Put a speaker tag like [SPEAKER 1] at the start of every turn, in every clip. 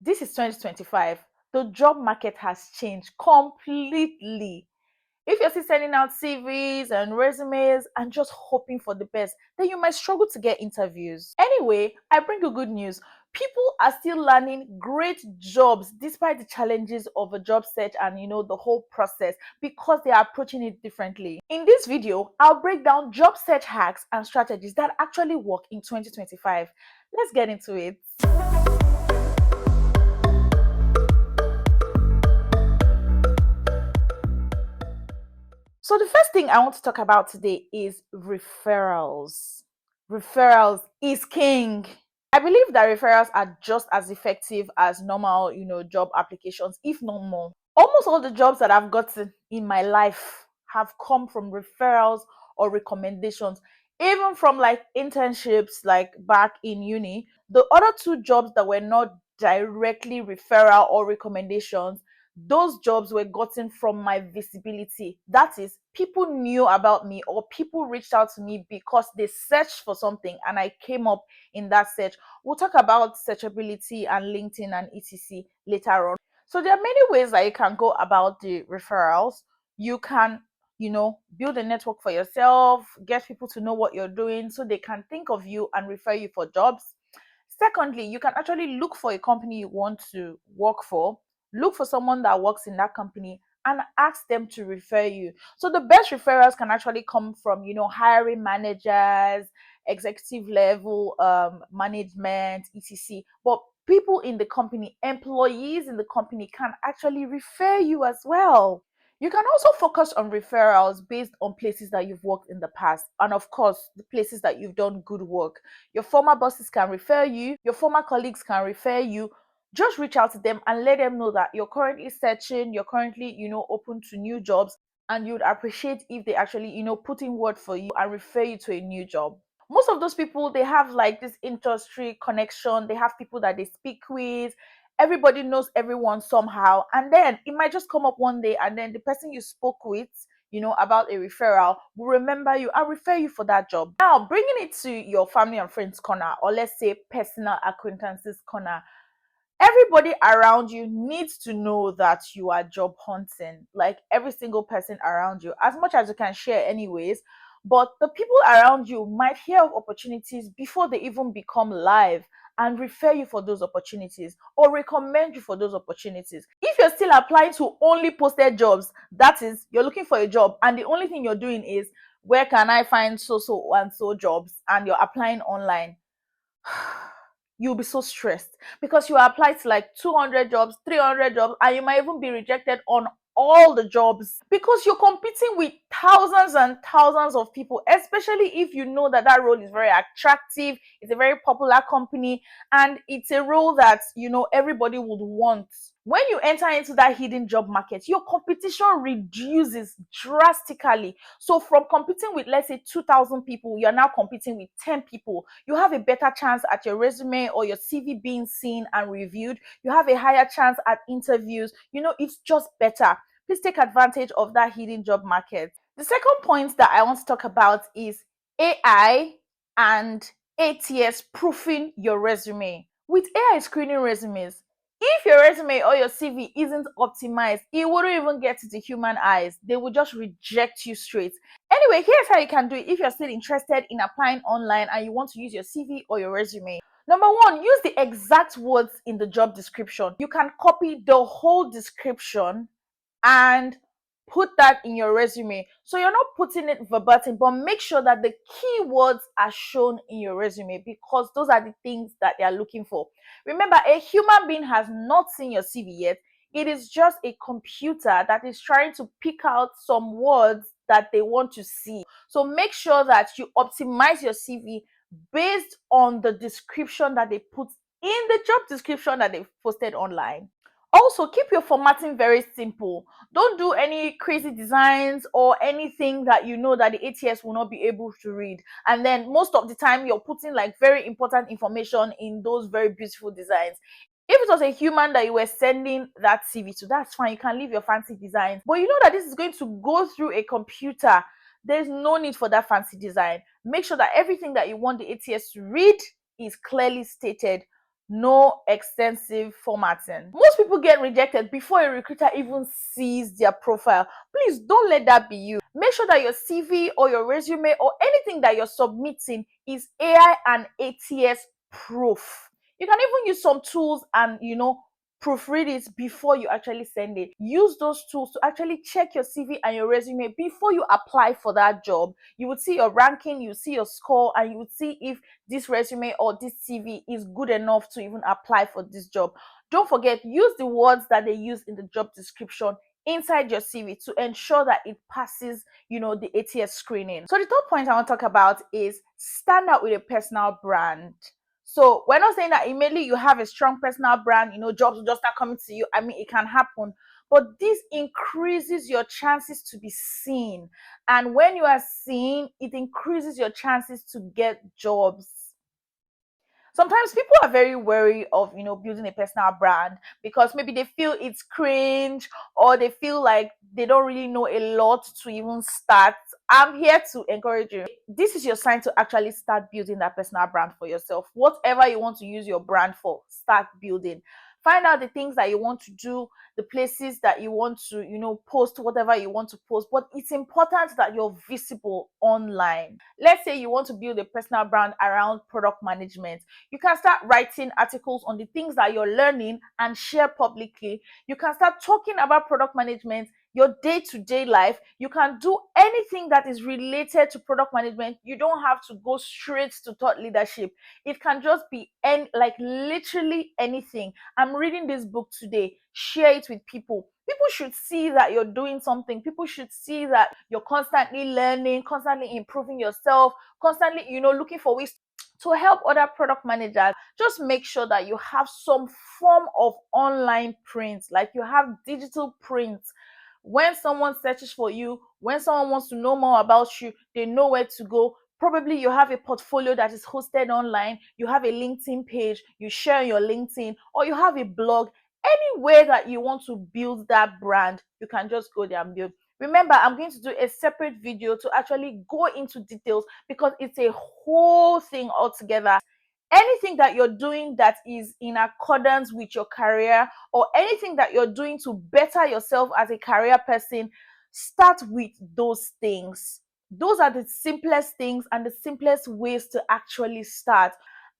[SPEAKER 1] This is 2025. The job market has changed completely. If you're still sending out CVs and resumes and just hoping for the best, then you might struggle to get interviews. Anyway, I bring you good news. People are still landing great jobs despite the challenges of a job search and the whole process, because they are approaching it differently. In this video, I'll break down job search hacks and strategies that actually work in 2025. Let's get into it. So the first thing I want to talk about today is referrals. Referrals is king. I believe that referrals are just as effective as normal, job applications, if not more. Almost all the jobs that I've gotten in my life have come from referrals or recommendations, even from like internships like back in uni. The other two jobs that were not directly referral or recommendations, those jobs were gotten from my visibility. That is, people knew about me or people reached out to me because they searched for something and I came up in that search. We'll talk about searchability and LinkedIn and etc later on. So there are many ways that you can go about the referrals. You can, build a network for yourself, get people to know what you're doing so they can think of you and refer you for jobs. Secondly, you can actually look for a company you want to work for, look for someone that works in that company and ask them to refer you. So the best referrals can actually come from, hiring managers, executive level management, etc. But people in the company, employees in the company can actually refer you as well. You can also focus on referrals based on places that you've worked in the past, and of course, the places that you've done good work. Your former bosses can refer you, your former colleagues can refer you. Just reach out to them and let them know that you're currently searching, you're currently, open to new jobs, and you'd appreciate if they actually, put in word for you and refer you to a new job. Most of those people, they have like this industry connection, they have people that they speak with, everybody knows everyone somehow, and then it might just come up one day and then the person you spoke with, about a referral will remember you and refer you for that job. Now, bringing it to your family and friends corner, or let's say personal acquaintances corner, everybody around you needs to know that you are job hunting. Like every single person around you, as much as you can share anyways, but the people around you might hear of opportunities before they even become live and refer you for those opportunities or recommend you for those opportunities. If you're still applying to only posted jobs, that is, you're looking for a job and the only thing you're doing is, where can I find so and so jobs, and you're applying online, you'll be so stressed because you apply to like 200 jobs, 300 jobs, and you might even be rejected on all the jobs because you're competing with thousands and thousands of people, especially if you know that that role is very attractive, it's a very popular company, and it's a role that everybody would want. When you enter into that hidden job market, your competition reduces drastically. So from competing with, let's say, 2,000 people, you're now competing with 10 people. You have a better chance at your resume or your CV being seen and reviewed. You have a higher chance at interviews. It's just better. Please take advantage of that hidden job market. The second point that I want to talk about is AI and ATS proofing your resume. With AI screening resumes, if your resume or your CV isn't optimized, it wouldn't even get to the human eyes. They will just reject you straight. Anyway, here's how you can do it if you're still interested in applying online and you want to use your CV or your resume. Number one, use the exact words in the job description. You can copy the whole description and put that in your resume. So you're not putting it verbatim, but make sure that the keywords are shown in your resume because those are the things that they are looking for. Remember, a human being has not seen your CV yet. It is just a computer that is trying to pick out some words that they want to see. So make sure that you optimize your CV based on the description that they put in the job description that they've posted online. Also, keep your formatting very simple. Don't do any crazy designs or anything that you know that the ATS will not be able to read. And then most of the time, you're putting like very important information in those very beautiful designs. If it was a human that you were sending that CV to, that's fine. You can leave your fancy designs. But you know that this is going to go through a computer. There's no need for that fancy design. Make sure that everything that you want the ATS to read is clearly stated. No extensive formatting. Most people get rejected before a recruiter even sees their profile. Please don't let that be you. Make sure that your CV or your resume or anything that you're submitting is AI and ATS proof. You can even use some tools and proofread it before you actually send it. Use those tools to actually check your CV and your resume before you apply for that job. You would see your ranking, you see your score, and you would see if this resume or this CV is good enough to even apply for this job. Don't forget, use the words that they use in the job description inside your CV to ensure that it passes, the ATS screening. So the third point I want to talk about is stand out with a personal brand. So we're not saying that immediately you have a strong personal brand, jobs will just start coming to you. I mean, it can happen, but this increases your chances to be seen. And when you are seen, it increases your chances to get jobs. Sometimes people are very wary of building a personal brand because maybe they feel it's cringe, or they feel like they don't really know a lot to even start. I'm here to encourage you. This is your sign to actually start building that personal brand for yourself. Whatever you want to use your brand for, start building. Find out the things that you want to do, the places that you want to post whatever you want to post. But it's important that you're visible online. Let's say you want to build a personal brand around product management. You can start writing articles on the things that you're learning and share publicly. You can start talking about product management, your day-to-day life. You can do anything that is related to product management. You don't have to go straight to thought leadership. It can just be literally anything. I'm reading this book today. Share it with people. People should see that you're doing something. People should see that you're constantly learning, constantly improving yourself, constantly looking for ways to help other product managers. Just make sure that you have some form of online print, like you have digital print. When someone searches for you, when someone wants to know more about you, they know where to go. Probably you have a portfolio that is hosted online, you have a LinkedIn page, you share your LinkedIn, or you have a blog. Anywhere that you want to build that brand, you can just go there and build. Remember, I'm going to do a separate video to actually go into details because it's a whole thing altogether. Anything that you're doing that is in accordance with your career, or anything that you're doing to better yourself as a career person, start with those things. Those are the simplest things and the simplest ways to actually start.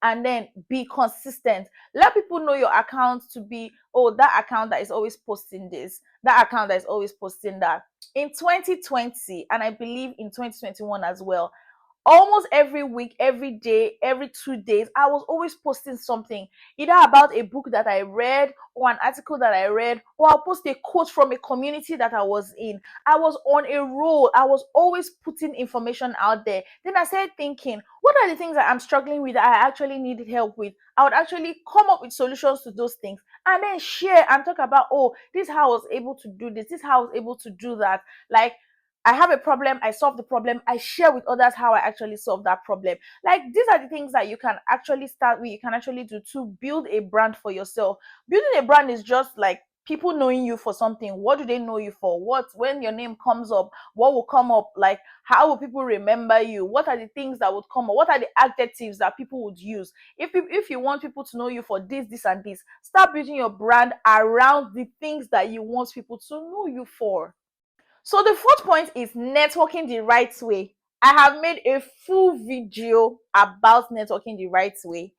[SPEAKER 1] And then be consistent. Let people know your account to be, oh, that account that is always posting this, that account that is always posting that. In 2020, and I believe in 2021 as well, almost every week, every day, every 2 days, I was always posting something, either about a book that I read or an article that I read, or I'll post a quote from a community that I was in. I was on a roll. I was always putting information out there. Then I started thinking, what are the things that I'm struggling with that I actually needed help with? I would actually come up with solutions to those things and then share and talk about, oh, this is how I was able to do this is how I was able to do that. Like, I have a problem, I solve the problem, I share with others how I actually solve that problem. Like, these are the things that you can actually start with, you can actually do to build a brand for yourself. Building a brand is just like people knowing you for something. What do they know you for? What, when your name comes up, what will come up? Like, how will people remember you? What are the things that would come up? What are the adjectives that people would use? If you want people to know you for this, and this, start building your brand around the things that you want people to know you for. So the fourth point is networking the right way. I have made a full video about networking the right way.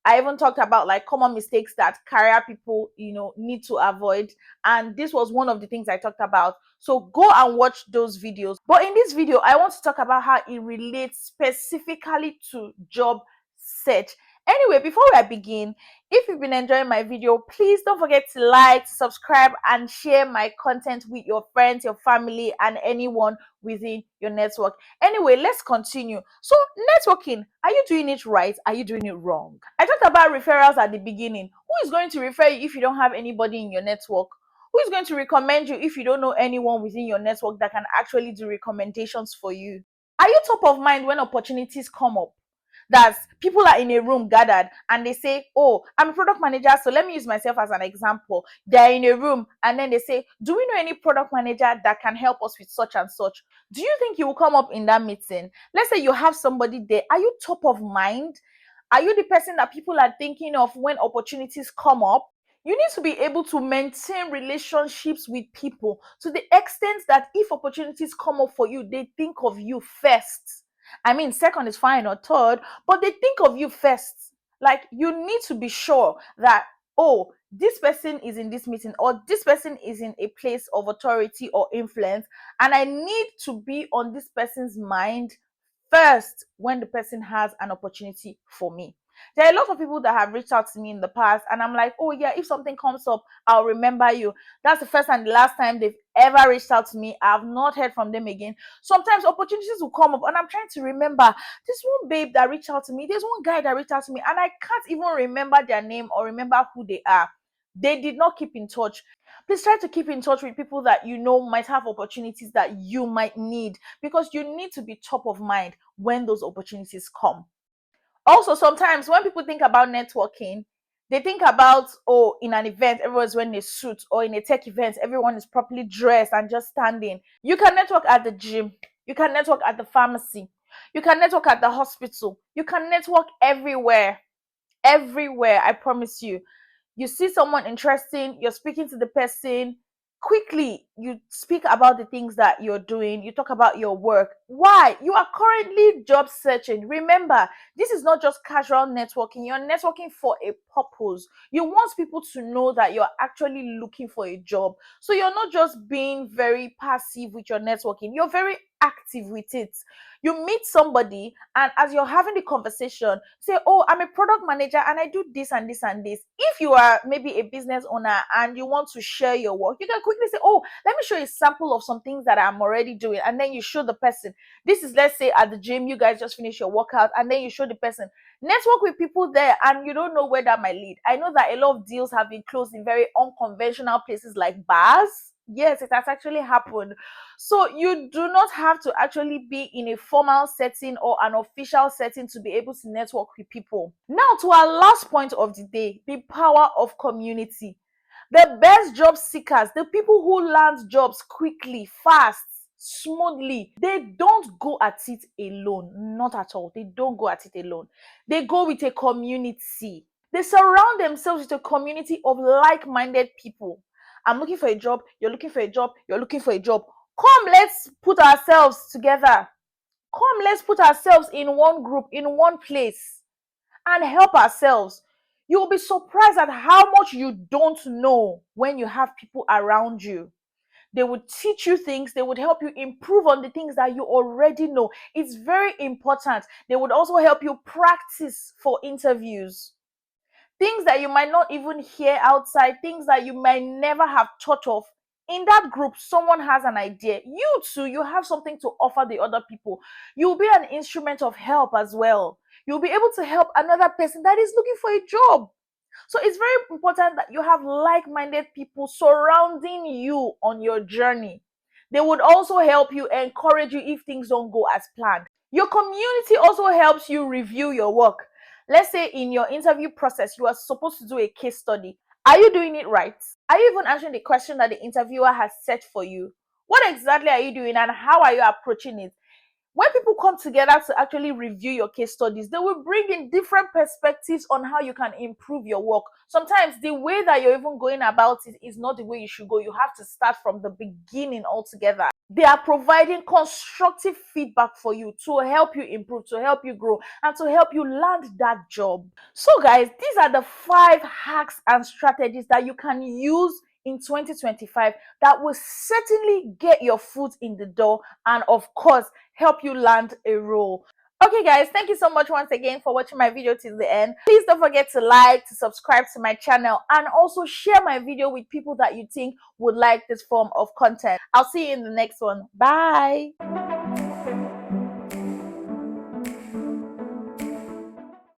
[SPEAKER 1] I even talked about like common mistakes that career people, need to avoid. And this was one of the things I talked about. So go and watch those videos. But in this video, I want to talk about how it relates specifically to job search. Anyway, before I begin, if you've been enjoying my video, please don't forget to like, subscribe, and share my content with your friends, your family, and anyone within your network. Anyway, let's continue. So, networking, are you doing it right? Are you doing it wrong? I talked about referrals at the beginning. Who is going to refer you if you don't have anybody in your network? Who is going to recommend you if you don't know anyone within your network that can actually do recommendations for you? Are you top of mind when opportunities come up? That people are in a room gathered and they say, oh, I'm a product manager, so let me use myself as an example. They're in a room and then they say, do we know any product manager that can help us with such and such? Do you think you will come up in that meeting? Let's say you have somebody there. Are you top of mind? Are you the person that people are thinking of when opportunities come up? You need to be able to maintain relationships with people to the extent that if opportunities come up for you, they think of you first. I mean, second is fine or third, but they think of you first. Like, you need to be sure that, oh, this person is in this meeting, or this person is in a place of authority or influence, and I need to be on this person's mind first when the person has an opportunity for me. There are a lot of people that have reached out to me in the past, and I'm like, oh yeah, if something comes up, I'll remember you. That's the first and the last time they've ever reached out to me. I've not heard from them again. Sometimes opportunities will come up, and I'm trying to remember this one babe that reached out to me, there's one guy that reached out to me, and I can't even remember their name or remember who they are. They did not keep in touch. Please try to keep in touch with people that you know might have opportunities that you might need, because you need to be top of mind when those opportunities come. Also, sometimes when people think about networking, they think about, oh, in an event, everyone's wearing a suit, or in a tech event, everyone is properly dressed and just standing. You can network at the gym, you can network at the pharmacy, you can network at the hospital, you can network everywhere. Everywhere, I promise you. You see someone interesting, you're speaking to the person, quickly you speak about the things that you're doing, you talk about your work. Why? You are currently job searching. Remember, this is not just casual networking, you're networking for a purpose. You want people to know that you're actually looking for a job. So you're not just being very passive with your networking, you're very active with it. You meet somebody, and as you're having the conversation, say, oh, I'm a product manager and I do this and this and this. If you are maybe a business owner and you want to share your work, you can quickly say, oh, let me show you a sample of some things that I'm already doing. And then you show the person, this is, let's say, at the gym, you guys just finish your workout, and then you show the person. Network with people there, and you don't know where that might lead. I know that a lot of deals have been closed in very unconventional places like bars. Yes, it has actually happened. So you do not have to actually be in a formal setting or an official setting to be able to network with people. Now, to our last point of the day, the power of community. The best job seekers, the people who land jobs quickly, fast, smoothly, they don't go at it alone. Not at all. They don't go at it alone. They go with a community. They surround themselves with a community of like-minded people. I'm looking for a job, you're looking for a job, you're looking for a job. Come, let's put ourselves together. Come, let's put ourselves in one group, in one place, and help ourselves. You'll be surprised at how much you don't know when you have people around you. They would teach you things, they would help you improve on the things that you already know. It's very important. They would also help you practice for interviews. Things that you might not even hear outside, things that you might never have thought of. In that group, someone has an idea. You too, you have something to offer the other people. You'll be an instrument of help as well. You'll be able to help another person that is looking for a job. So it's very important that you have like-minded people surrounding you on your journey. They would also help you, encourage you if things don't go as planned. Your community also helps you review your work. Let's say in your interview process, you are supposed to do a case study. Are you doing it right? Are you even answering the question that the interviewer has set for you? What exactly are you doing, and how are you approaching it? When people come together to actually review your case studies, they will bring in different perspectives on how you can improve your work. Sometimes the way that you're even going about it is not the way you should go. You have to start from the beginning altogether. They are providing constructive feedback for you to help you improve, to help you grow, and to help you land that job. So guys, these are the 5 hacks and strategies that you can use in 2025 that will certainly get your foot in the door and, of course, help you land a role. Okay guys, thank you so much once again for watching my video till the end. Please don't forget to like, to subscribe to my channel, and also share my video with people that you think would like this form of content. I'll see you in the next one. Bye.